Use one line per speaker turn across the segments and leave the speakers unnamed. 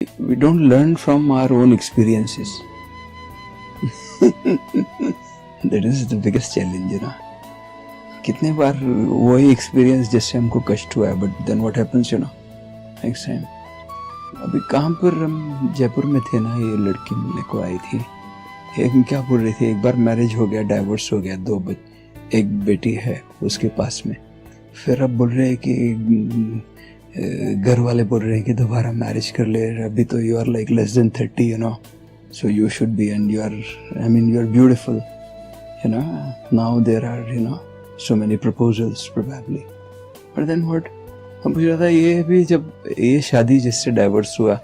we don't learn from our own experiences. That is the biggest challenge, you know. कितने बार वही experience जिससे हमको कष्ट हुआ है, but then what happens, you know, next time. अभी कहाँ पर हम जयपुर में थे ना, ये लड़की मिलने को आई थी. एक क्या बोल रही थी, एक बार मैरिज हो गया, डाइवोर्स हो गया, एक बेटी है उसके पास में. फिर अब बोल रहे हैं कि घर वाले बोल रहे हैं कि दोबारा मैरिज कर ले, अभी तो you are like less than 30, you know, so you should be, and you are, I mean you are beautiful, you know. Now there are, you know, so many proposals probably. But then what? हम पूछ रहा था, ये भी जब ये शादी जिससे डाइवर्स हुआ,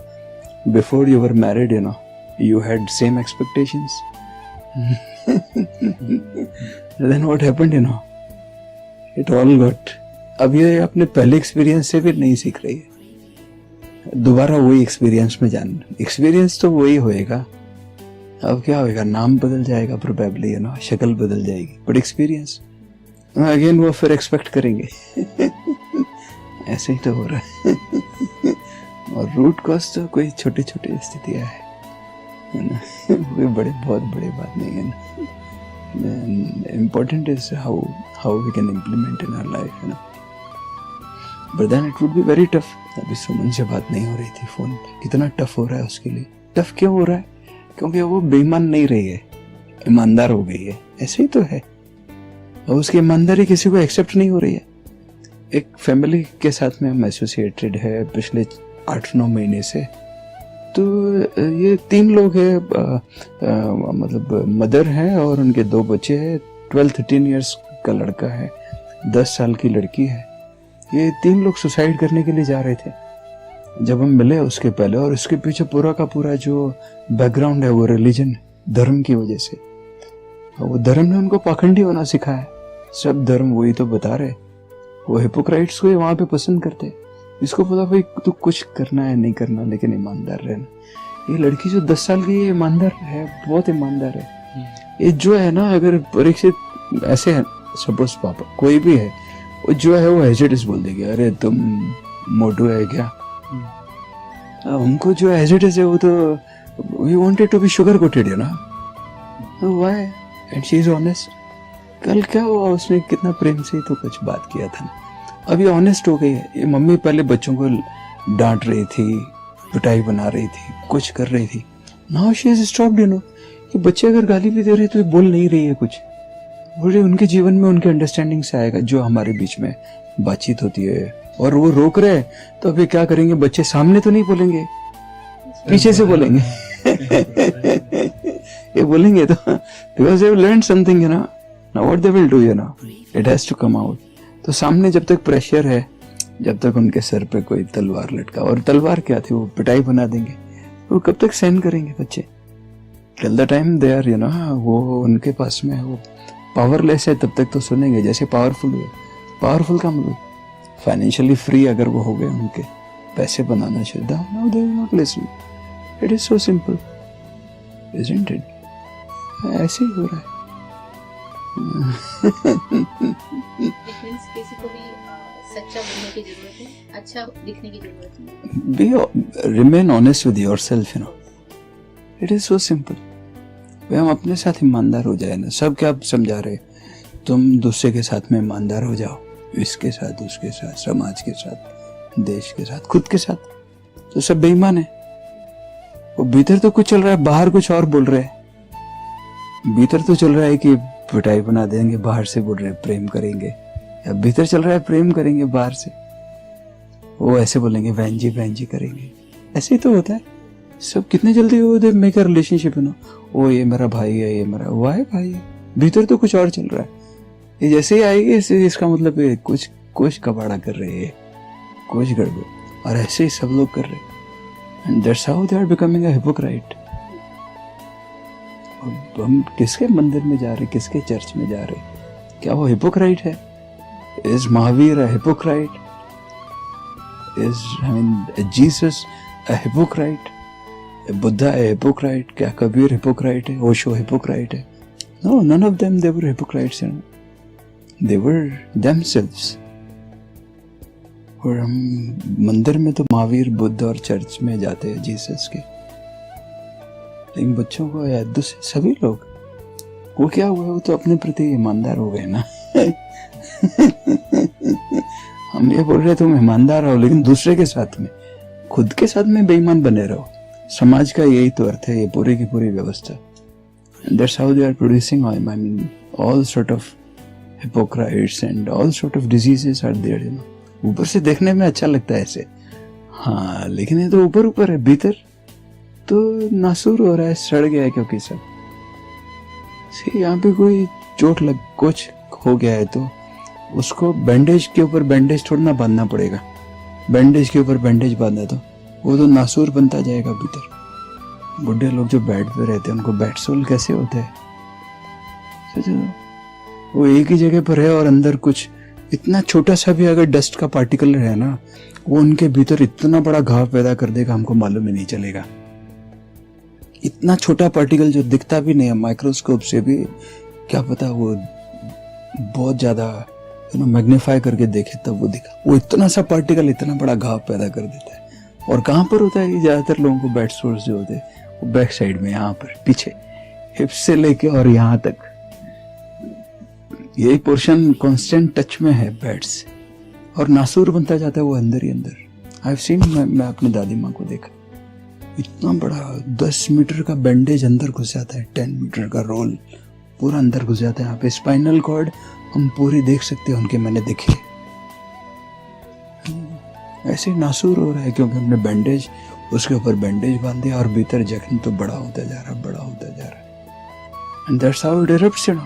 before you were married, you know, you had same expectations. Then what happened, you know? It all got. अब ये अपने पहले एक्सपीरियंस से भी नहीं सीख रही है, दोबारा वही एक्सपीरियंस में जाना. एक्सपीरियंस तो वही होएगा, अब क्या होएगा, नाम बदल जाएगा प्रोबेबली, यू नो, शक्ल बदल जाएगी, बट एक्सपीरियंस अगेन वो फिर एक्सपेक्ट करेंगे. ऐसे ही तो हो रहा है. और रूट कॉज तो कोई छोटी छोटी स्थितियाँ है ना, कोई बहुत बड़ी बात नहीं है ना. Important is how we can implement in our life, you know. But then it would be very tough. अभी सुमन से बात नहीं हो रही थी फोन पे, कितना टफ हो रहा है उसके लिए. टफ क्यों हो रहा है? क्योंकि वो बेईमान नहीं रही है, ईमानदार हो गई है. ऐसे ही तो है, और उसकी ईमानदारी किसी को एक्सेप्ट नहीं हो रही है. एक फैमिली के साथ में हम एसोसिएटेड है पिछले 8-9 महीने से. तो ये 3 लोग हैं, मतलब मदर हैं और उनके 2 बच्चे हैं. 12-13 इयर्स का लड़का है, 10 साल की लड़की है. ये 3 लोग सुसाइड करने के लिए जा रहे थे जब हम मिले उसके पहले. और उसके पीछे पूरा का पूरा जो बैकग्राउंड है वो रिलीजन, धर्म की वजह से. वो धर्म ने उनको पाखंडी होना सिखाया. सब धर्म वही तो बता रहे, वो हिपोक्राइट्स को वहां पे पसंद करते. इसको पता भाई तू कुछ करना है नहीं करना, लेकिन ईमानदार रहना. ये लड़की जो 10 साल की है, ईमानदार है, बहुत ईमानदार है. ये जो है ना, अगर परीक्षित ऐसे है, सपोज पापा कोई भी है, वो जो है वो हेजिटेस बोल देगी, अरे तुम मोटू है क्या. उनको जो हेजिटेस है वो तो we wanted to be sugar coated, you know, why. And she is honest. कल क्या हुआ, उसने कितना प्रेम से तो कुछ बात किया था ना, अभी ऑनेस्ट हो गई है. ये मम्मी पहले बच्चों को डांट रही थी, पिटाई बना रही थी, कुछ कर रही थी. Now she has stopped, you know. कि बच्चे अगर गाली भी दे रहे तो ये बोल नहीं रही है कुछ. बोले उनके जीवन में उनके अंडरस्टैंडिंग से आएगा, जो हमारे बीच में बातचीत होती है. और वो रोक रहे तो अभी क्या करेंगे, बच्चे सामने तो नहीं बोलेंगे, पीछे से बोलेंगे. ये बोलेंगे तो because they have learned something, you know. Now what they will do, you know, it has to come out. तो सामने जब तक प्रेशर है, जब तक उनके सर पे कोई तलवार लटका, और तलवार क्या थी, वो पिटाई बना देंगे, वो कब तक सहन करेंगे बच्चे. Till the time they are, you know, वो उनके पास में वो पावरलेस है, तब तक तो सुनेंगे. जैसे पावरफुल हुए, पावरफुल का मतलब फाइनेंशियली फ्री अगर वो हो गए, उनके पैसे बनाना चाहिए, now they will not listen. It is so simple, isn't it? ऐसे ही हो रहा है.
किसी को भी सच्चा बनने की जरूरत है, अच्छा दिखने की जरूरत नहीं.
Be remain honest with yourself, you know. It is so simple. भाई हम अपने साथ ईमानदार हो जाए ना. सब क्या समझा रहे, तुम दूसरे के साथ में ईमानदार हो जाओ, इसके साथ, उसके साथ, समाज के साथ, देश के साथ, खुद के साथ. तो सब बेईमान है. वो भीतर तो कुछ चल रहा है, बाहर कुछ और बोल रहे हैं. भीतर तो चल रहा है कि पिटाई बना देंगे, बाहर से बोल रहे हैं प्रेम करेंगे. या भीतर चल रहा है प्रेम करेंगे, बाहर से वो ऐसे बोलेंगे बहन जी करेंगे. ऐसे ही तो होता है. सब कितने जल्दी वो they make a relationship, you know. ओ ये मेरा भाई है, ये मेरा वाह भाई है, भीतर तो कुछ और चल रहा है. ये जैसे ही आएगी इसका मतलब ये कुछ कबाड़ा कर रहे हैं, कुछ गड़बड़. और ऐसे ही सब लोग कर रहे हैं. And that's how they are becoming a hypocrite. हम किसके मंदिर में जा रहे, किसके चर्च में जा रहे, क्या वो हिपोक्राइट है? Is Mahavir a hypocrite? Is I mean Jesus a hypocrite? Buddha a hypocrite? क्या कबीर हिपोक्राइट है? ओशो हिपोक्राइट है? No, none of them, they were hypocrites. They were themselves. और हम मंदिर में तो महावीर बुद्ध और चर्च में जाते हैं जीसस के, लेकिन बच्चों को या दूसरे सभी लोग वो क्या हुआ, वो तो अपने प्रति ईमानदार हो गए ना। हम ये बोल रहे तुम ईमानदार रहो, लेकिन दूसरे के साथ में, खुद के साथ में बेईमान बने रहो। समाज का यही तो अर्थ है, ये पूरी की पूरी व्यवस्था। That's how they are producing, I mean, all sort of hypocrites and all sort of diseases are there, you know. ऊपर से देखने में अच्छा लगता है ऐसे, हाँ, लेकिन ये तो ऊपर ऊपर है, भीतर तो नासूर हो रहा है, सड़ गया है। क्योंकि सब यहाँ पे कोई चोट लग कुछ हो गया है तो उसको बैंडेज के ऊपर बैंडेज थोड़ा ना बांधना पड़ेगा, बैंडेज के ऊपर बैंडेज बांधा तो वो तो नासूर बनता जाएगा भीतर। बुढ़े लोग जो बेड पे रहते हैं उनको बेड सोल कैसे होते हैं, सोचो, वो एक ही जगह पर है और अंदर कुछ इतना छोटा सा भी अगर डस्ट का पार्टिकल है ना, वो उनके भीतर इतना बड़ा घाव पैदा कर देगा, हमको मालूम ही नहीं चलेगा। इतना छोटा पार्टिकल जो दिखता भी नहीं है माइक्रोस्कोप से भी, क्या पता वो बहुत ज्यादा मैग्नीफाई करके देखे तब वो दिखा, वो इतना सा पार्टिकल इतना बड़ा घाव पैदा कर देता है। और कहाँ पर होता है, ज्यादातर लोगों को बेड सोर्स जो होते हैं वो बैक साइड में, यहाँ पर पीछे हिप्स से लेके और यहाँ तक, यही पोर्शन कांस्टेंट टच में है बेड से, और नासूर बनता जाता है वो अंदर ही अंदर। आई हैव सीन, मैं अपनी दादी माँ को देखा, इतना बड़ा 10 मीटर का बैंडेज अंदर घुस जाता है, 10 मीटर का रोल पूरा अंदर घुस जाता है। यहाँ पे स्पाइनल कॉर्ड हम पूरी देख सकते हैं उनके, मैंने देखे। ऐसे नासूर हो रहा है क्योंकि हमने बैंडेज, उसके ऊपर बैंडेज बांध दिया और भीतर जख्म तो बड़ा होता जा रहा, बड़ा होता जा रहा। And that's how it erupts, you know.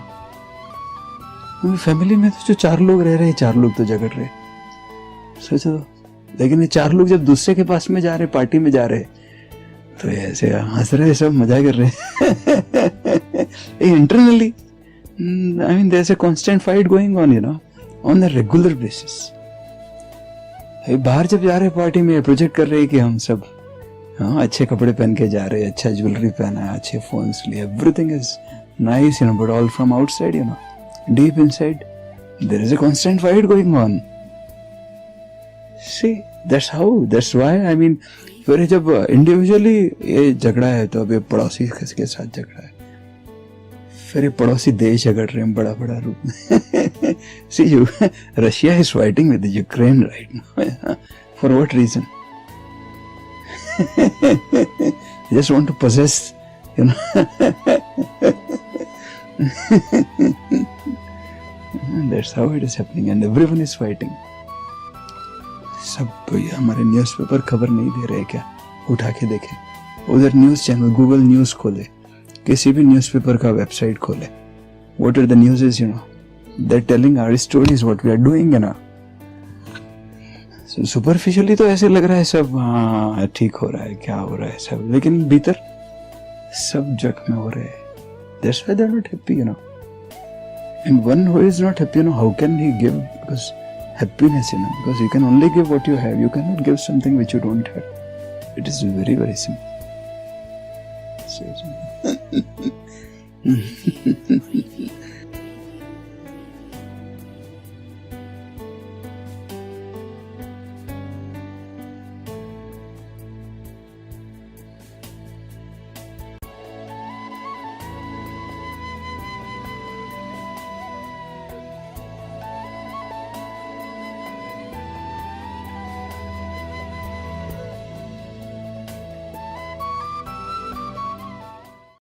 Family में तो जो 4 लोग रह रहे हैं, 4 लोग तो झगड़ रहे, सोचो। लेकिन ये 4 लोग जब दूसरे के पास में जा रहे, पार्टी में जा रहे, तो ऐसे हंस रहे, सब मजा कर रहे। Internally I mean there's a constant fight going on, you know, on a regular basis. बाहर जब जा रहे पार्टी में प्रोजेक्ट कर रहे हैं कि हम सब, हाँ, अच्छे कपड़े पहन के जा रहे हैं, अच्छा ज्वेलरी पहना है, अच्छे फोन्स लिए, everything is nice, you know, but all from outside, you know, deep inside there is a constant fight going on. See that's how, that's why, I mean, फिर जब इंडिविजुअली ये झगड़ा है तो अब ये पड़ोसी के साथ झगड़ा है, फिर ये पड़ोसी देश झगड़ रहे हैं बड़ा बड़ा रूप में। See you, Russia is fighting with Ukraine right now, for what reason? Just want to possess, you know. That's how it is happening and everyone is fighting. सब ये हमारे न्यूज़पेपर खबर नहीं दे रहे क्या? उठा के देखें, उधर न्यूज़ चैनल, गूगल न्यूज़ खोले, किसी भी न्यूज़पेपर का वेबसाइट खोले, what are the news is, you know, they're telling our stories, what we are doing, you know. So superficially तो ऐसे लग रहा है सब, हाँ ठीक हो रहा है, क्या हो रहा है सब, लेकिन भीतर सब जख्म हो रहे हैं. That's why they're not happy, you know. And one who is not happy, you know, how can he give? Because happiness, you know, because you can only give what you have. You cannot give something which you don't have. It is very, very simple.